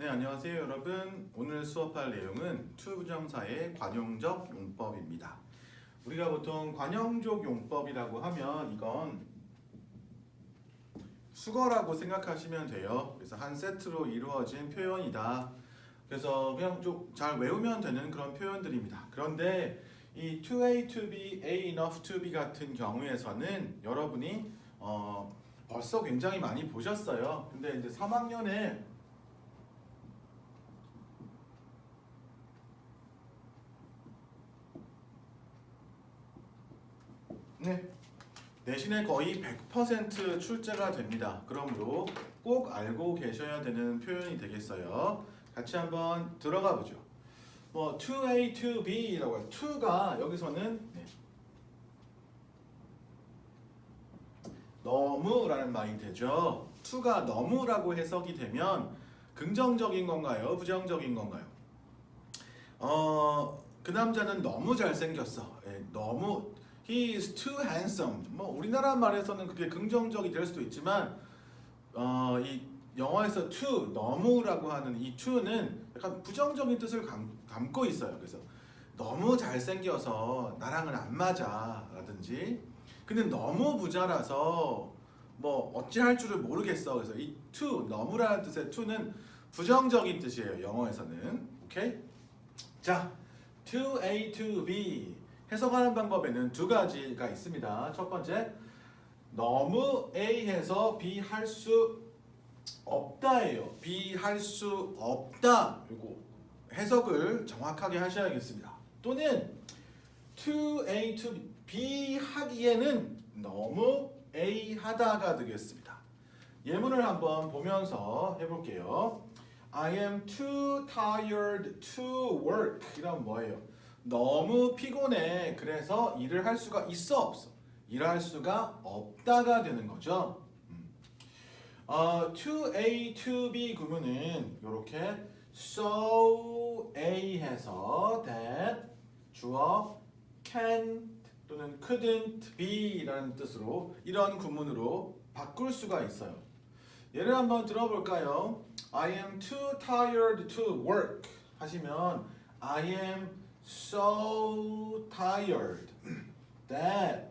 안녕하세요 여러분. 오늘 수업할 내용은 to 부정사의 관용적 용법입니다. 우리가 보통 관용적 용법이라고 하면 이건 수거라고 생각하시면 돼요. 그래서 한 세트로 이루어진 표현이다. 그래서 그냥 좀 잘 외우면 되는 그런 표현들입니다. 그런데 이 to A, to B, A enough to B 같은 경우에서는 여러분이 벌써 굉장히 많이 보셨어요. 근데 이제 3학년에 내신에 거의 100% 출제가 됩니다. 그러므로 꼭 알고 계셔야 되는 표현이 되겠어요. 같이 한번 들어가 보죠. 뭐 to A, to B라고 해요. to가 여기서는 너무라는 말이 되죠. to가 너무라고 해석이 되면 긍정적인 건가요? 부정적인 건가요? 그 남자는 너무 잘생겼어. 너무 He is too handsome. 뭐 우리나라 말에서는 그게 긍정적이 될 수도 있지만 이 영어에서 too 너무라고 하는 이 to는 약간 부정적인 뜻을 담고 있어요. 그래서 너무 잘생겨서 나랑은 안 맞아라든지 근데 너무 부자라서 뭐 어찌할 줄을 모르겠어. 그래서 이 too 너무라는 뜻의 to는 부정적인 뜻이에요. 영어에서는. 오케이? 자, to A, to B 해석하는 방법에는 두 가지가 있습니다. 첫 번째, 너무 A해서 B 할 수 없다예요. B 할 수 없다. 그리고 해석을 정확하게 하셔야겠습니다. 또는 to A, to B 하기에는 너무 A 하다가 되겠습니다. 예문을 한번 보면서 해볼게요. I am too tired to work. 이런 뭐예요? 너무 피곤해. 그래서 일을 할 수가 있어 없어? 일할 수가 없다가 되는 거죠. to A, to B 구문은 이렇게 so A 해서 that 주어 can't 또는 couldn't be라는 뜻으로 이런 구문으로 바꿀 수가 있어요. 예를 한번 들어볼까요? I am too tired to work 하시면 I am so tired that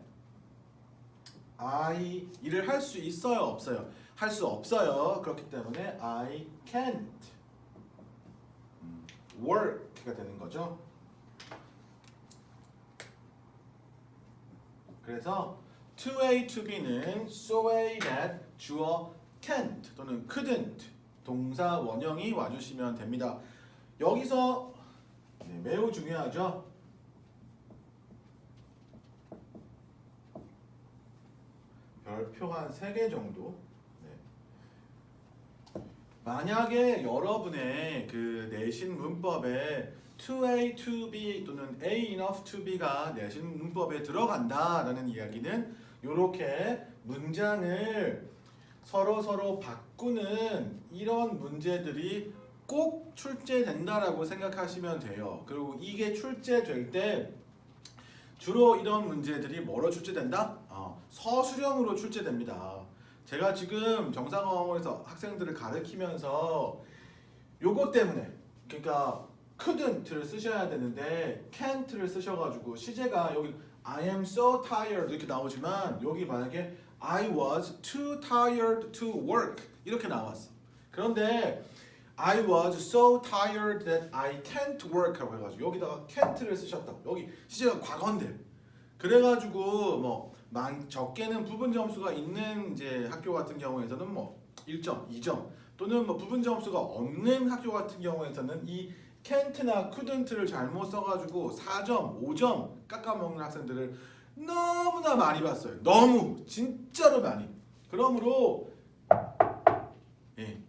I 일을 할 수 있어요 없어요? 할 수 없어요. 그렇기 때문에 I can't work가 되는 거죠. 그래서 to A, to B는 so A that 주어 can't 또는 couldn't 동사 원형이 와주시면 됩니다. 여기서 매우 중요하죠. 별표 한 3개 정도. 만약에 여러분의 그 내신 문법에 to A, to B 또는 A enough to B가 내신 문법에 들어간다라는 이야기는 이렇게 문장을 서로 바꾸는 이런 문제들이 꼭 출제된다라고 생각하시면 돼요. 그리고 이게 출제될 때 주로 이런 문제들이 뭐로 출제된다? 서술형으로 출제됩니다. 제가 지금 정상어원에서 학생들을 가르치면서 요거 때문에 그러니까 couldn't를 쓰셔야 되는데 can't를 쓰셔가지고 시제가 여기 I am so tired 이렇게 나오지만 여기 만약에 I was too tired to work 이렇게 나왔어. 그런데 I was so tired that I can't work라고 해가지고 여기다가 can't를 쓰셨다. 여기 시제가 과거인데 그래가지고 뭐 적게는 부분 점수가 있는 이제 학교 같은 경우에서는 뭐 1점, 2점 또는 뭐 부분 점수가 없는 학교 같은 경우에서는 이 can't나 couldn't를 잘못 써가지고 4점, 5점 깎아먹는 학생들을 너무나 많이 봤어요. 너무 진짜로 많이. 그러므로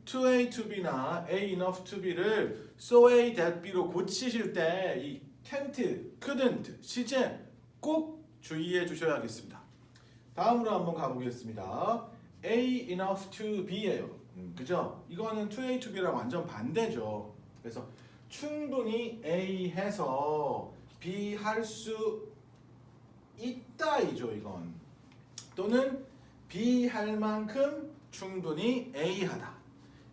to A, to B나 A enough to B를 so A, that B로 고치실 때 이 can't, couldn't 시제 꼭 주의해 주셔야겠습니다. 다음으로 한번 가보겠습니다. A enough to B예요. 그죠? 이거는 to A, to B랑 완전 반대죠. 그래서 충분히 A 해서 B 할 수 있다이죠. 이건 또는 B 할 만큼 충분히 A 하다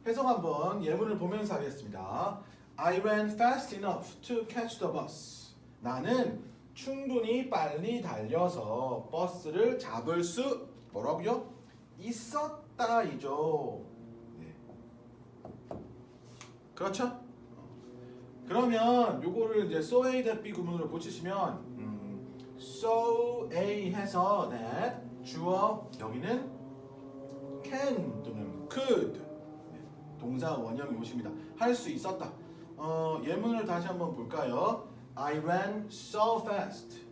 해석 한번 예문을 보면서 하겠습니다. I ran fast enough to catch the bus. 나는 충분히 빨리 달려서 버스를 잡을 수 뭐라고요? 있었다이죠. 네. 그렇죠? 그러면 요거를 이제 so A that B 구문으로 붙이시면 so A 해서 that 주어 여기는 can 또는 could 네, 동사 원형이 오십니다. 할 수 있었다. 예문을 다시 한번 볼까요? I ran so fast.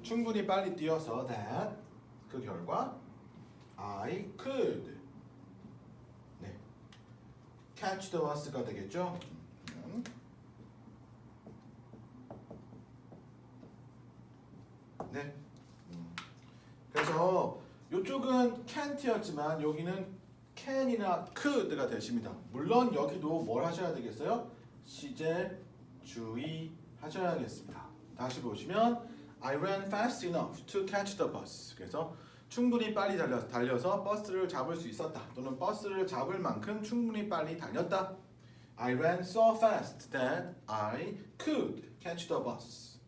충분히 빨리 뛰어서 that 그 결과 I could 네, catch the bus가 되겠죠. 네. 그래서 이쪽은 can't였지만 여기는 can이나 could가 되십니다. 물론 여기도 뭘 하셔야 되겠어요? 시제 주의하셔야겠습니다. 다시 보시면 I ran fast enough to catch the bus. 그래서 충분히 빨리 달려서 버스를 잡을 수 있었다. 또는 버스를 잡을 만큼 충분히 빨리 달렸다. I ran so fast that I could catch the bus.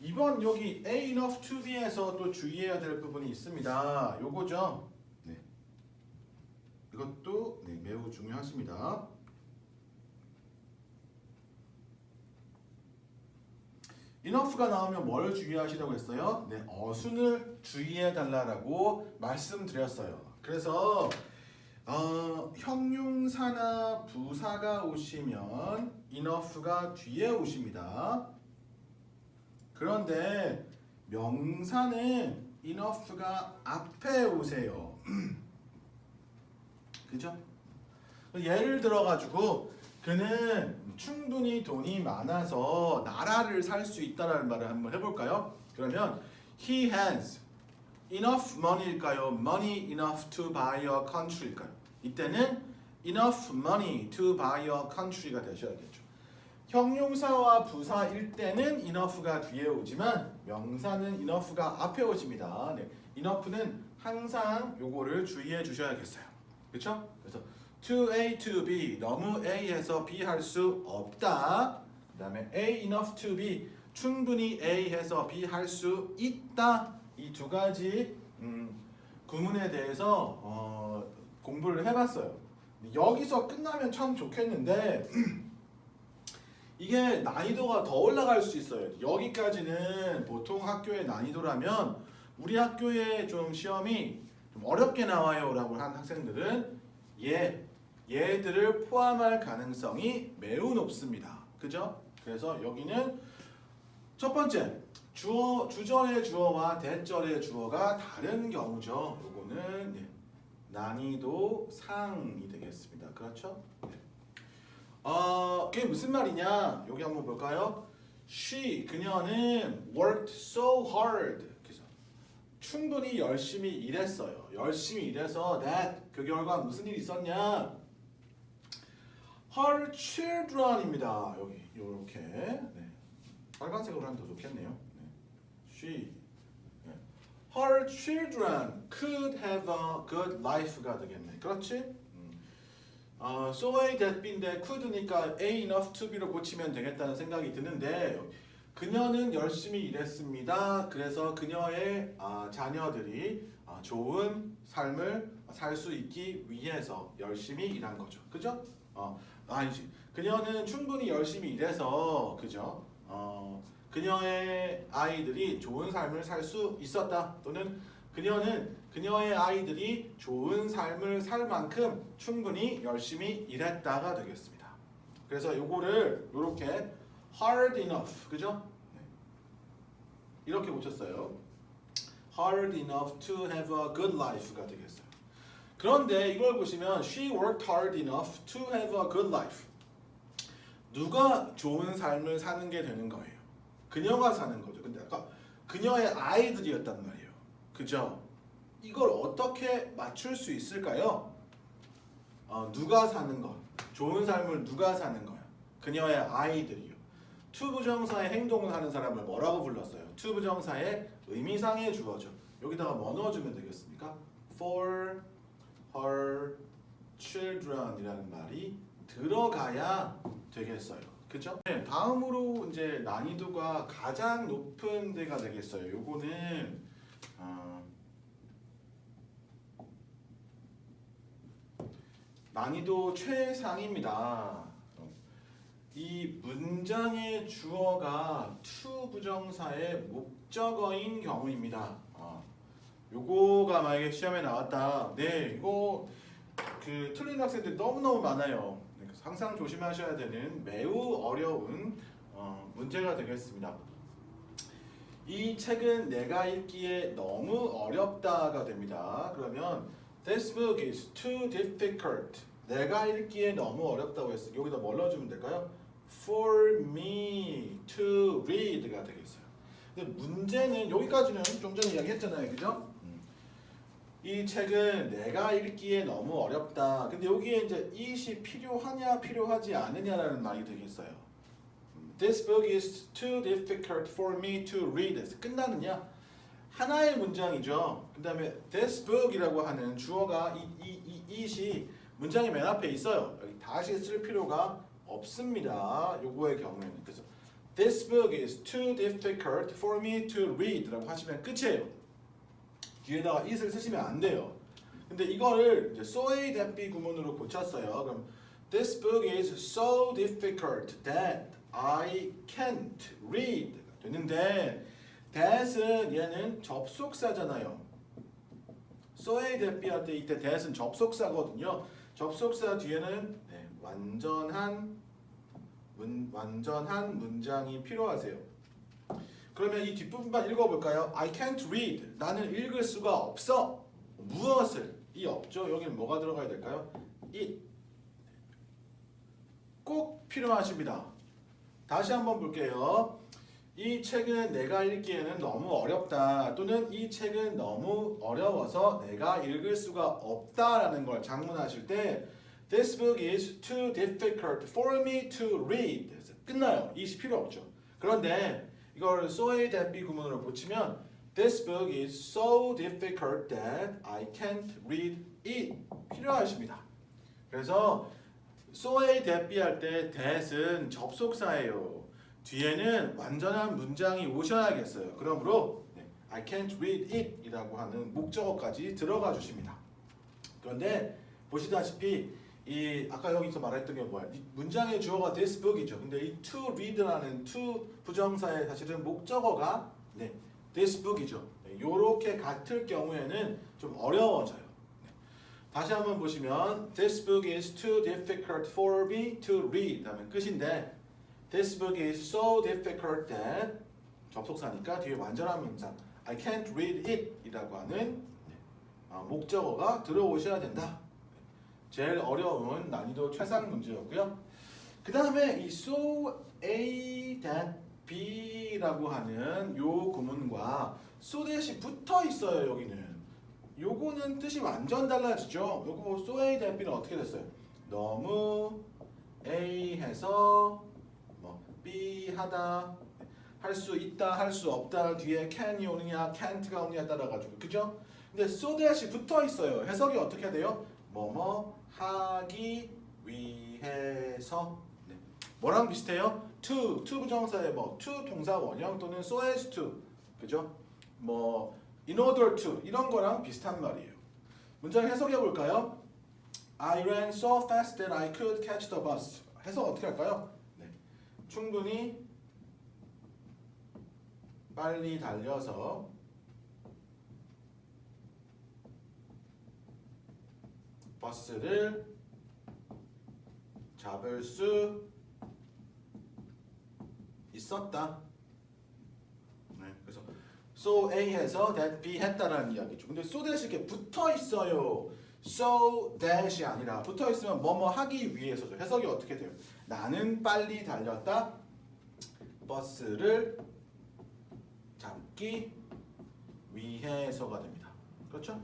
이번 여기 A enough to be에서 또 주의해야 될 부분이 있습니다. 요거죠. 네. 이것도 네, 매우 중요하십니다. enough가 나오면 뭘 주의하시라고 했어요? 네, 어순을 주의해 달라고 말씀드렸어요. 그래서 형용사나 부사가 오시면 enough가 뒤에 오십니다. 그런데 명사는 enough가 앞에 오세요. 그죠? 예를 들어가지고 그는 충분히 돈이 많아서 나라를 살 수 있다라는 말을 한번 해볼까요? 그러면 he has enough money일까요? money enough to buy a country일까요? 이때는 enough money to buy a country가 되셔야겠죠. 형용사와 부사일 때는 enough가 뒤에 오지만 명사는 enough가 앞에 오십니다. 네, enough는 항상 요거를 주의해 주셔야겠어요. 그렇죠? 그래서 to A to B 너무 A에서 B 할 수 없다. 그 다음에 A enough to B 충분히 A해서 B 할 수 있다. 이 두 가지 구문에 대해서 공부를 해봤어요. 여기서 끝나면 참 좋겠는데 이게 난이도가 더 올라갈 수 있어요. 여기까지는 보통 학교의 난이도라면 우리 학교에 좀 시험이 좀 어렵게 나와요 라고 한 학생들은 얘들을 포함할 가능성이 매우 높습니다. 그죠? 그래서 여기는 첫 번째 주절의 주어와 대절의 주어가 다른 경우죠. 요거는 난이도 상이 되겠습니다. 그렇죠? 네. 그게 무슨 말이냐? 여기 한번 볼까요? 그녀는 worked so hard. 그래서 충분히 열심히 일했어요. 열심히 일해서 that 그 결과 무슨 일이 있었냐? Her children입니다. 여기 이렇게 네. 빨간색으로 하면 더 좋겠네요. 네. Her children could have a good life가 되겠네. 그렇지? so A that B인데 could니까 A enough to B로 고치면 되겠다는 생각이 드는데 그녀는 열심히 일했습니다. 그래서 그녀의 자녀들이 좋은 삶을 살 수 있기 위해서 열심히 일한 거죠. 그죠? 아니지. 그녀는 충분히 열심히 일해서 그죠? 그녀의 아이들이 좋은 삶을 살 수 있었다. 또는 그녀의 아이들이 좋은 삶을 살 만큼 충분히 열심히 일했다가 되겠습니다. 그래서 요거를 이렇게 hard enough, 그죠? 이렇게 고쳤어요. hard enough to have a good life가 되겠어요. 그런데 이걸 보시면 she worked hard enough to have a good life. 누가 좋은 삶을 사는 게 되는 거예요? 그녀가 사는 거죠. 근데 아까 그녀의 아이들이었단 말이에요. 그죠? 이걸 어떻게 맞출 수 있을까요? 누가 사는 거? 좋은 삶을 누가 사는 거야? 그녀의 아이들이요. to 부정사의 행동을 하는 사람을 뭐라고 불렀어요? to 부정사의 의미상의 주어죠. 여기다가 뭐 넣어주면 되겠습니까? for her children이라는 말이 들어가야 되겠어요. 그죠? 네, 다음으로 이제 난이도가 가장 높은 데가 되겠어요. 요거는 난이도 최상입니다. 이 문장의 주어가 to 부정사의 목적어인 경우입니다. 요거가 만약에 시험에 나왔다. 네, 이거 그 틀린 학생들 너무너무 많아요. 항상 조심하셔야 되는 매우 어려운 문제가 되겠습니다. 이 책은 내가 읽기에 너무 어렵다가 됩니다. 그러면 This book is too difficult. 내가 읽기에 너무 어렵다고 했어요. 여기다 뭘 넣어주면 될까요? For me to read가 되겠어요. 근데 문제는 여기까지는 좀 전에 이야기했잖아요, 그죠? 이 책은 내가 읽기에 너무 어렵다. 근데 여기에 이제 it이 필요하냐 필요하지 않느냐라는 말이 되겠어요. This book is too difficult for me to read. 끝나느냐? 하나의 문장이죠. 그 다음에 this book이라고 하는 주어가 it이 문장의 맨 앞에 있어요. 여기 다시 쓸 필요가 없습니다. 요거의 경우에는. 그래서 This book is too difficult for me to read 라고 하시면 끝이에요. 뒤에다가 it을 쓰시면 안 돼요. 근데 이거를 이제 so A that B 구문으로 고쳤어요. 그럼 This book is so difficult that I can't read 되는데 that은 얘는 접속사잖아요. so A that B 할 때 이때 that은 접속사거든요. 접속사 뒤에는 완전한 문장이 필요하세요. 그러면 이 뒷부분만 읽어볼까요? I can't read. 나는 읽을 수가 없어. 무엇을? 이 없죠. 여기는 뭐가 들어가야 될까요? it. 꼭 필요하십니다. 다시 한번 볼게요. 이 책은 내가 읽기에는 너무 어렵다. 또는 이 책은 너무 어려워서 내가 읽을 수가 없다라는 걸 장문하실 때 This book is too difficult for me to read. 끝나요. it이 필요 없죠. 그런데 이걸 so A that B 구문으로 고치면 This book is so difficult that I can't read it. 필요하십니다. 그래서 so A that B 할 때 that은 접속사예요. 뒤에는 완전한 문장이 오셔야겠어요. 그러므로 I can't read it 이라고 하는 목적어까지 들어가 주십니다. 그런데 보시다시피 이 아까 여기서 말했던 게 뭐야? 이 문장의 주어가 this book이죠. 근데 이 to read라는 to 부정사의 사실은 목적어가 this book이죠. 요렇게 같을 경우에는 좀 어려워져요. 다시 한번 보시면 This book is too difficult for me to read 하면 끝인데 This book is so difficult that 접속사니까 뒤에 완전한 문장 I can't read it 이라고 하는 목적어가 들어오셔야 된다. 제일 어려운 난이도 최상 문제였고요. 그 다음에 이 so A that B라고 하는 요 구문과 so that이 붙어 있어요. 여기는 요거는 뜻이 완전 달라지죠. 요거 so A that B는 어떻게 됐어요? 너무 A 해서 뭐 B 하다 할 수 있다 할 수 없다 뒤에 can이 오느냐 can't가 오느냐에 따라 가지고 그죠? 근데 so that이 붙어 있어요. 해석이 어떻게 돼요? 뭐뭐 하기 위해서 뭐랑 비슷해요? to 부정사의 뭐 to 동사 원형 또는 so as to 그죠? 뭐 in order to 이런 거랑 비슷한 말이에요. 문장 해석해 볼까요? I ran so fast that I could catch the bus. 해석 어떻게 할까요? 충분히 빨리 달려서 버스를 잡을 수 있었다. 그래서 so A해서 that B 했다라는 이야기죠. 근데 so that이 이렇게 붙어 있어요. so that이 아니라 붙어 있으면 뭐뭐 하기 위해서죠. 해석이 어떻게 돼요? 나는 빨리 달렸다. 버스를 잡기 위해서가 됩니다. 그렇죠?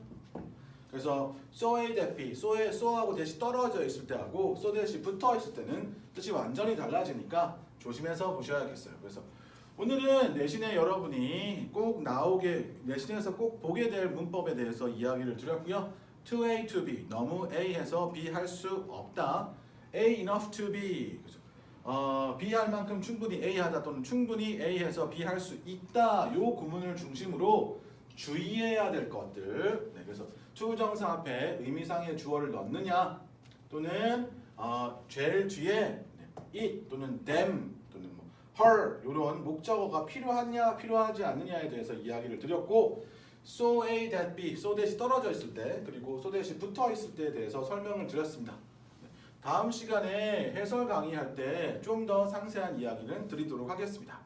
그래서 so A that B, so하고 that이 떨어져 있을 때하고 so that이 붙어 있을 때는 뜻이 완전히 달라지니까 조심해서 보셔야겠어요. 그래서 오늘은 내신에 여러분이 꼭 나오게 내신에서 꼭 보게 될 문법에 대해서 이야기를 드렸고요. to A to B 너무 A 해서 B 할 수 없다. A enough to B 그죠? B 할 만큼 충분히 A 하다 또는 충분히 A 해서 B 할 수 있다. 요 구문을 중심으로 주의해야 될 것들. 네, 그래서 to 정사 앞에 의미상의 주어를 넣느냐 또는 제일 뒤에 it 또는 them 또는 뭐 her 이런 목적어가 필요하냐 필요하지 않느냐에 대해서 이야기를 드렸고 so A that B, so that이 떨어져 있을 때 그리고 so that이 붙어 있을 때에 대해서 설명을 드렸습니다. 다음 시간에 해설 강의할 때 좀 더 상세한 이야기는 드리도록 하겠습니다.